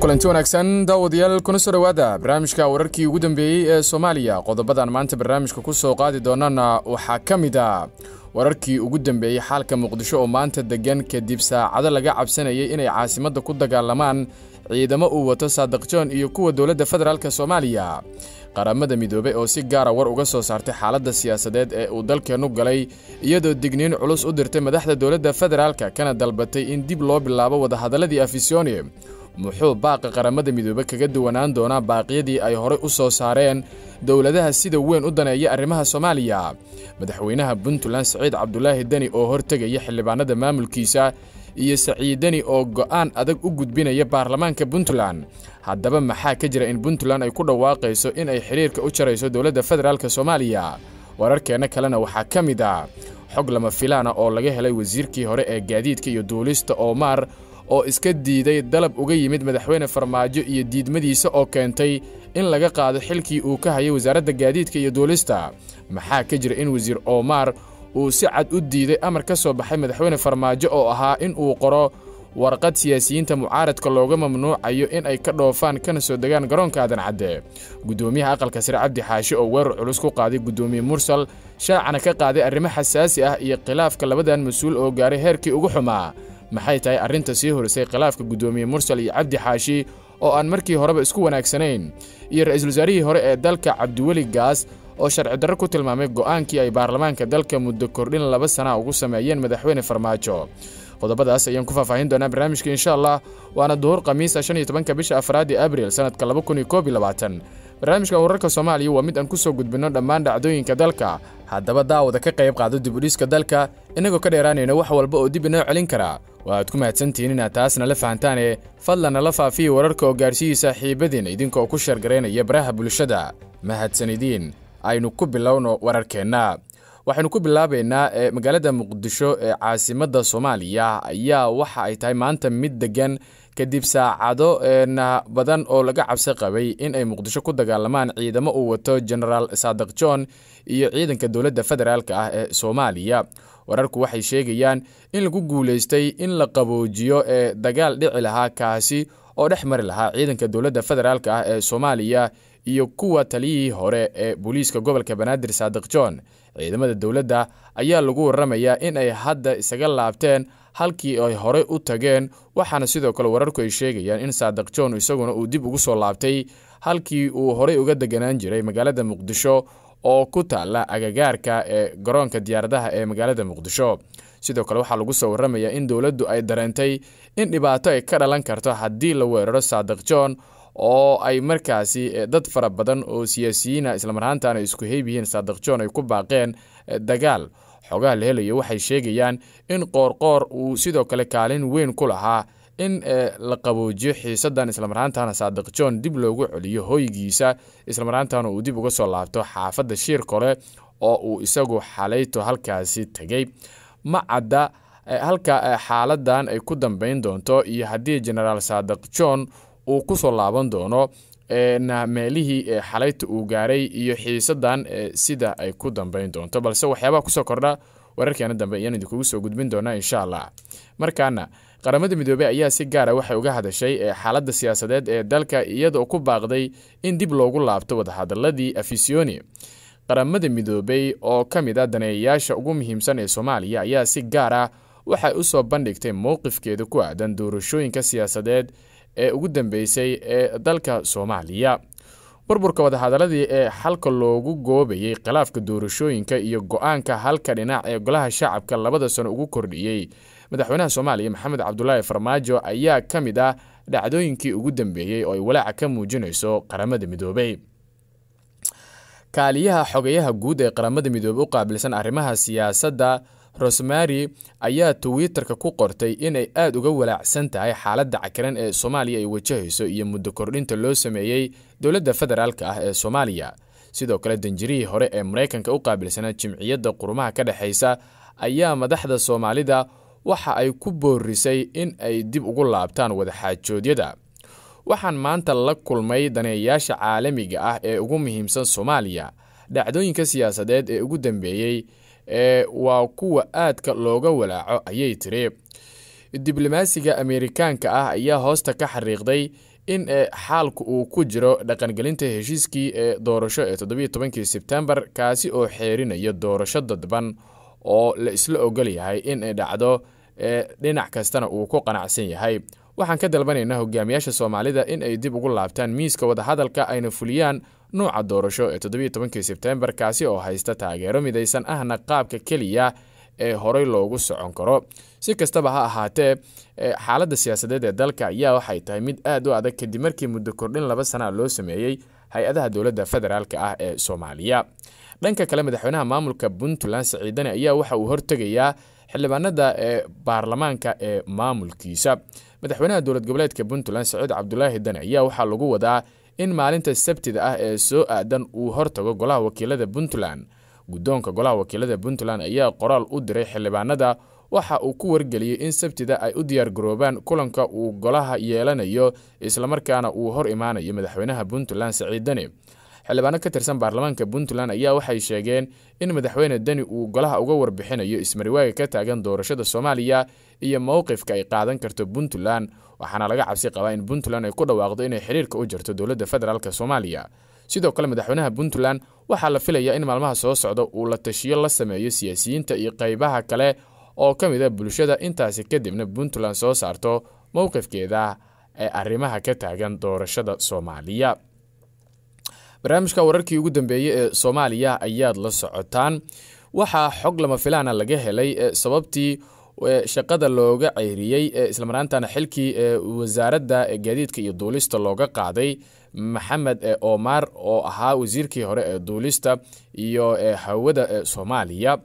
kulanti wanaagsan daawadayaal kuna soo dhawaada barnaamijka wararkii ugu dambeeyay ee Soomaaliya. Qodobadan maanta barnaamijka ku soo qaadi doonana waxaa kamid ah wararkii ugu dambeeyay xaalka Muqdisho oo maanta degan kadib saacado laga cabsanayay inay caasimadda ku dagaalamaan ciidamo uu wato Saadiq John iyo kuwa dawladda federaalka Soomaaliya. qaramada midoobay oo si gaar ah war uga soo saartay xaaladda siyaasadeed ee uu dalkeenu galay iyadoo digniin culus u dirtay madaxda dawladda federaalka kana dalbatay in dib loo bilaabo wada hadaladii Afisyooni. muxuu baaqa qaramada midoobay kaga duwanaan doonaa baaqyadii ay hore u soo saareen dawladaha sida weyn u daneeya arrimaha Soomaaliya. madaxweynaha Puntland Saciid Cabdullaahi Dani oo hortagaya xildhibaanada maamulkiisa iyo Saciid Dani oo go'aan adag u gudbinaya baarlamaanka Puntland. haddaba maxaa ka jira in Puntland ay ku dhawaaqayso in ay xiriirka u jarayso dawladda federaalka Soomaaliya? wararkeena kalena waxaa ka mid ah xog lama filaan ah oo laga helay wasiirkii hore ee gaadiidka iyo duulista Omar oo iska diiday dalab uga yimid madaxweyne Farmaajo iyo diidmadiisa oo keentay in laga qaado xilkii uu ka hayay wasaaradda gaadiidka iyo duulista. maxaa ka jira in wasiir Omar uu si cad u diiday amar ka soo baxay madaxweyne Farmaajo oo ahaa in uu qoro warqad siyaasiyiinta mucaaradka looga mamnuucayo in ay ka dhoofaan kana soo degaan garoonka Aadan Cadde. gudoomiyaha aqalka sare Cabdi Xaashi oo weerar culus ku qaaday gudoomiye Mursal shaacana ka qaaday arrimo xasaasi ah iyo khilaafka labadan mas'uul oo gaaray heerkii ugu xumaa. maxay tahay arrinta sii horisay khilaafka gudoomiye Mursal iyo Cabdi Xaashi oo aan markii horeba isku wanaagsanayn iyo ra'iisul wasaarihii hore ee dalka Cabdiweli Gaas oo sharci darro ku tilmaamay go'aankii ay baarlamaanka dalka muddo kordhin 2 sano ugu sameeyeen madaxweyne Farmaajo. qodobadaas ayaan ku faahfaahin doonaa barnaamijka insha Allah waana duhur Khamiis 15 bisha Afraad Abriil sanadka 2021. barnaamijka wararka Soomaaliya waa mid aan ku soo gudbino dhammaan dhacdooyinka dalka. haddaba daawada ka qayb qaado dib u dhiska dalka inagoo ka dheeraanayna wax walba oo dib inoo celin kara. waad ku mahadsantihiin inaad taasna la fahantaane fadlan la faafiyo wararka oo gaarsiiya saaxiibadiin idinkoo ku shargareynaya baraha bulshada. mahadsanidin. aynu ku bilowno wararkeena. waxaanu ku bilaabeynaa magaalada Muqdisho ee caasimadda Soomaaliya ayaa waxa ay tahay maanta mid degan kadib saacado badan oo laga cabsi qabay in ay Muqdisho ku dagaalamaan ciidamo uu wato General Saadiq John iyo ciidanka dawladda federaalka ah ee Soomaaliya. wararku waxay sheegayaan in lagu guuleystay in la qaboojiyo dagaal dhici lahaa kaasi oo dhex mari lahaa ciidanka dawladda federaalka ah ee Soomaaliya iyo kuwa taliyihii hore ee booliiska gobolka Banaadir Saadiq John. ciidamada dawladda ayaa lagu waramayaa in ay hadda isaga laabteen halkii ay hore u tageen, waxaana sidoo kale wararku ay sheegayaan in Saadiq John isaguna uu dib ugu soo laabtay halkii uu hore uga deganaan jiray magaalada Muqdisho oo ku taala agagaarka ee garoonka diyaaradaha ee magaalada Muqdisho. sidoo kale waxaa lagu soo waramayaa in dawladdu ay dareentay in dhibaato ay ka dhalan karto haddii la weeraro Saadiq John oo ay markaasi dad fara badan oo siyaasiyiin isla marhaantaana isku heebihiin Saadiq John ay ku baaqeen dagaal. xogaha la helayo waxay sheegayaan in qoorqoor uu sidoo kale kaalin weyn ku lahaa in la qaboojiyo xiisadan isla marhaantaana Saadiq John dib loogu celiyo hoygiisa isla marhaantaana uu dib uga soo laabto xaafadda Shiir Kole oo uu isagu xalayto halkaasi tagay. ma cadda halka xaaladan ay ku dambeyn doonto iyo haddii General Saadiq John uu ku soo laaban doono meelihii xalayta uu gaaray iyo xiisadan sida ay ku dambeyn doonto, balse waxyaabaha ku soo kordha wararkeena dambe ayaan idinku soo gudbin doonaa insha Allah. markaana qaramada midoobay ayaa si gaar ah waxay uga hadashay xaaladda siyaasadeed ee dalka iyadoo ku baaqday in dib loogu laabto wada hadaladii Afisyooni. qaramada midoobay oo kamid ah daneeyayaasha ugu muhiimsan ee Soomaaliya ayaa si gaar ah waxay u soo bandhigtay mowqifkeeda ku aadan doorashooyinka siyaasadeed ee ugu dambeysay ee dalka Soomaaliya. burburka wada hadaladii ee xalka loogu goobayay khilaafka doorashooyinka iyo go'aanka halka dhinac ee golaha shacabka 2 sano ugu kordhiyay madaxweynaha Soomaaliya Maxamed Cabdullaahi Farmaajo ayaa kamid ah dhacdooyinkii ugu dambeeyay oo ay walaac ka muujinayso qaramada midoobay. kaaliyaha xogayaha guud ee qaramada midoobay u qaabilsan arrimaha siyaasadda Rosemary ayaa Twitterka ku qortay inay aad uga walaacsan tahay xaaladda cakaran ee Soomaaliya ay wajahayso iyo muddo kordhinta loo sameeyay dawladda federaalka ah ee Soomaaliya. sidoo kale danjirihii hore ee Mareykanka u qaabilsanaa Jimciyadda Qurumaha ka dhaxaysa ayaa madaxda Soomaalida waxa ay ku boorisay in ay dib ugu laabtaan wada xaajoodyada. waxaan maanta la kulmay daneeyayaasha caalamiga ah ee ugu muhiimsan Soomaaliya. dhacdooyinka siyaasadeed ee ugu dambeeyay waa kuwa aadka looga walaaco ayay tiri. diblomaasiga Ameerikaanka ah ayaa hoosta ka xariiqday in xaalku uu ku jiro dhaqangelinta heshiiskii doorasho ee 17 Sebtembar kaasi oo xeerinaya doorasho dadban oo la isla ogol yahay in ay dhacdo dhinac kastana uu ku qanacsan yahay. waxaan ka dalbanaynaa hogaamiyaasha Soomaalida in ay dib ugu laabtaan miiska wada hadalka ayna fuliyaan nooca doorasho ee 17 Sebtembar kaasi oo haysta taageero midaysan ahna qaabka kaliya ee horey loogu socon karo. si kastaba ha ahaatee xaaladda siyaasadeed ee dalka ayaa waxay tahay mid aad u adag kadib markii muddo kordhin 2 sano loo sameeyay hay-adaha dowladda federaalka ah ee Soomaaliya. dhanka kale madaxweynaha maamulka Puntland Siciid Dani ayaa waxa uu hortagayaa xildhibaanada baarlamaanka ee maamulkiisa. madaxweynaha dowlad goboleedka Puntland Siciid Cabdulaahi Dani ayaa waxaa lagu wadaa in maalinta Sabtida ah ee soo aadan uu hortago golaha wakiilada Puntland. guddoonka golaha wakiilada Puntland ayaa qoraal u diray xildhibaanada waxa uu ku wargeliyay in Sabtida ay u diyaar garoobaan kulanka uu golaha yeelanayo isla markaana uu hor imaanayo madaxweynaha Puntland Siciid Dani. xildhibaano ka tirsan baarlamaanka Puntland ayaa waxay sheegeen in madaxweyne Dani uu golaha uga warbixinayo ismariwaaga ka taagan doorashada Soomaaliya iyo mowqifka ay qaadan karto Puntland, waxaana laga cabsi qabaa in Puntland ay ku dhawaaqdo inay xiriirka u jirto dowladda federaalka Soomaaliya. sidoo kale madaxweynaha Puntland waxaa la filayaa in maalmaha soo socda uu la tashiyo la sameeyo siyaasiyiinta iyo qaybaha kale oo ka mid ah bulshada intaasi kadibna Puntland soo saarto mowqifkeeda ee arrimaha ka taagan doorashada Soomaaliya. barnaamijka wararkii ugu dambeeyay ee Soomaaliya ayaad la socotaan. waxaa xog lama filaana laga helay sababtii shaqada looga ceyriyay isla markaana xilkii wasaaradda gaadiidka iyo duulista looga qaaday Maxamed Omar oo ahaa wasiirkii hore ee duulista iyo hawada Soomaaliya.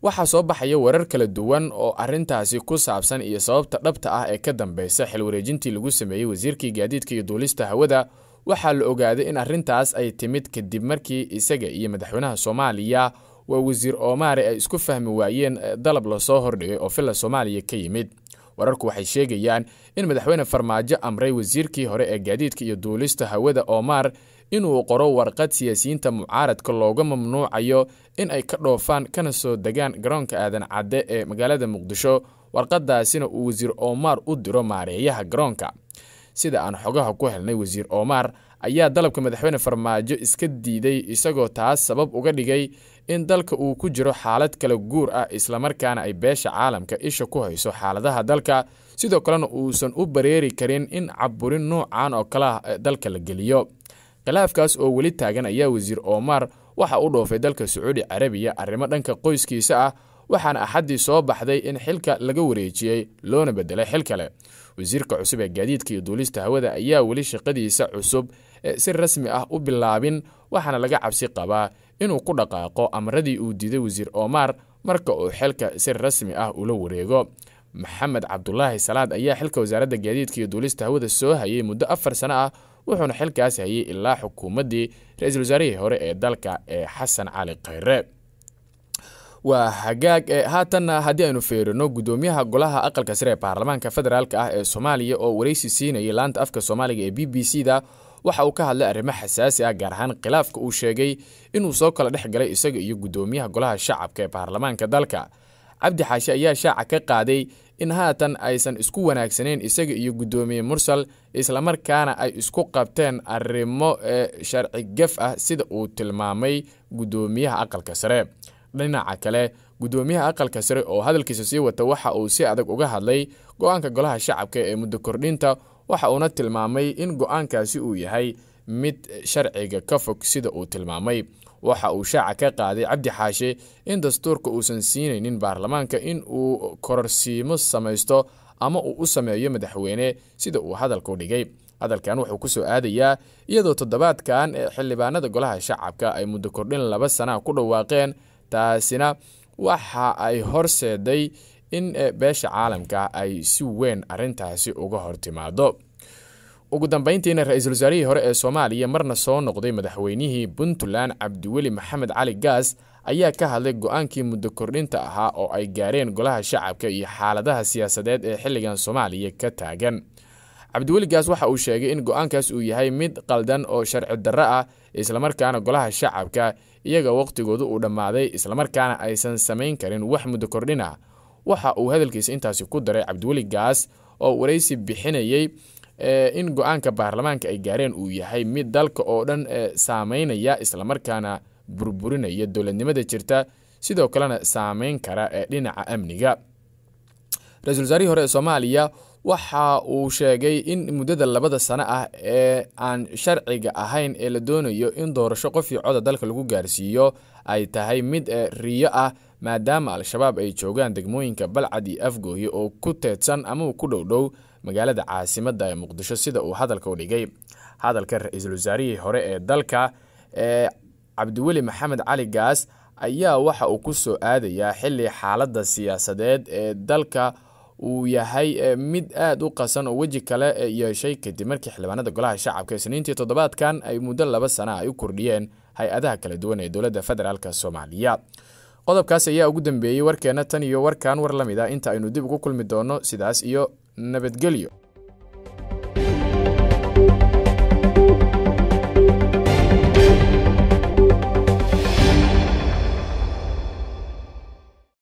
waxaa soo baxaya warar kala duwan oo arintaasi ku saabsan iyo sababta dhabta ah ee ka dambaysa xil wareejintii lagu sameeyay wasiirkii gaadiidka iyo duulista hawada. waxaa la ogaaday in arintaas ay timid kadib markii isaga iyo madaxweynaha Soomaaliya waa wasiir Omar ay isku fahmi waayeen dalab la soo hordhigay oo filla Soomaaliya ka yimid. wararku waxay sheegayaan in madaxweyne Farmaajo amray wasiirkii hore ee gaadiidka iyo duulista hawada Omar inuu qoro warqad siyaasiyiinta mucaaradka looga mamnuucayo in ay ka dhoofaan kana soo degaan garoonka aadan cadde ee magaalada Muqdisho. warqadaasina uu wasiir Omar u diro maareeyaha garoonka. sida aan xogaha ku helnay wasiir Omar ayaa dalabka madaxweyne Farmaajo iska diiday isagoo taas sabab uga dhigay in dalka uu ku jiro xaalad kala guur ah isla markaana ay beesha caalamka isha ku hayso xaaladaha dalka, sidoo kalena uusan u bareeri karin in caburin noocan oo kala dalka la geliyo. khilaafkaas oo weli taagan ayaa wasiir Omar waxa uu dhoofay dalka Sacuudi Carabiya arrimo dhanka qoyskiisa ah, waxaana axadii soo baxday in xilka laga wareejiyay loona bedelay xil kale. wasiirka cusub ee gaadiidka iyo duulista hawada ayaa weli shaqadiisa cusub si rasmi ah u bilaabin, waxaana laga cabsi qabaa inuu ku dhaqaaqo amradii uu diiday wasiir Omar marka uu xilka si rasmi ah ula wareego. Maxamed Cabdulaahi Salaad ayaa xilka wasaaradda gaadiidka iyo duulista hawada soo hayay muddo 4 sano ah, wuxuuna xilkaas hayay ilaa xukuumaddii ra'iisul wasaarihii hore ee dalka ee Xasan Cali Khayre. waa hagaag haatan haddii aynu fiirino gudoomiyaha golaha aqalka sare ee baarlamaanka federaalka ah ee Soomaaliya oo wareysi siinayay laanta afka Soomaaliga ee BBC-da waxa uu ka hadlay arrimo xasaasi ah, gaar ahaan khilaafka uu sheegay inuu soo kala dhex galay isaga iyo gudoomiyaha golaha shacabka ee baarlamaanka dalka. Cabdi Xaashi ayaa shaaca ka qaaday in haatan aysan isku wanaagsaneyn isaga iyo gudoomiye Mursal, isla markaana ay isku qabteen arrimo sharci gaf ah sida uu tilmaamay gudoomiyaha aqalka sare. dhinaca kale gudoomiyaha aqalka sare oo hadalkiisa sii wata waxa uu si adag uga hadlay go'aanka golaha shacabka ee muddo kordhinta, waxa uuna tilmaamay in go'aankaasi uu yahay mid sharciga ka fog sida uu tilmaamay. waxa uu shaaca ka qaaday Cabdi Xaashi in dastuurka uusan siinaynin baarlamaanka in uu kororsiimo samaysto ama uu u sameeyo madaxweyne sida uu hadalka u dhigay. hadalkan wuxuu ku soo aadayaa iyadoo toddobaadkan xildhibaanada golaha shacabka ay muddo kordhin 2 sano ku dhawaaqeen, taasina waxa ay horseeday in beesha caalamka ay si weyn arintaasi uga hortimaado. ugu dambeyntiina ra'iisul wasaarihii hore ee Soomaaliya marna soo noqday madaxweynihii Puntland Cabdiweli Maxamed Cali Gaas ayaa ka hadlay go'aankii muddo kordhinta ahaa oo ay gaareen golaha shacabka iyo xaaladaha siyaasadeed ee xilligan Soomaaliya ka taagan. Cabdiweli Gaas waxa uu sheegay in go'aankaas uu yahay mid qaldan oo sharci darro ah, isla markaana golaha shacabka iyaga waqtigoodu uu dhammaaday, isla markaana aysan samayn karin wax muddo kordhin ah. waxa uu hadalkiisa intaasi ku daray Cabdiweli Gaas oo wareysi bixinayay in go'aanka baarlamaanka ay gaareen uu yahay mid dalka oo dhan saameynaya islamarkaana burburinaya dowladnimada jirta sidoo kalena saameyn kara dhinaca amniga. ra-iisul wasaarihii hore ee Soomaaliya waxa uu sheegay in muddada 2 sano ah ee aan sharciga ahayn ee la doonayo in doorasho qof iyo cod dalka lagu gaarsiiyo ay tahay mid riyo ah maadaama al-shabaab ay joogaan degmooyinka Balcad iyo Afgooye oo ku teedsan ama ku dhow magaalada caasimadda ee Muqdisho sida uu hadalka u dhigay. hadalka ra-iisul wasaarihii hore ee dalka Cabdiweli Maxamed Cali Gaas ayaa waxa uu ku soo aadayaa xilli xaaladda siyaasadeed ee dalka uu yahay mid aad u qasan oo waji kale yeeshay kadib markii xildhibaanada golaha shacabka isniintii toddobaadkan ay muddo 2 sano ay u kordhiyeen hay-adaha kala duwan ee dowladda federaalka Soomaaliya. qodobkaas ayaa ugu dambeeyay warkeena tan iyo warkan war lamid ah inta aynu dib ugu kulmi doono sidaas iyo nabadgelyo.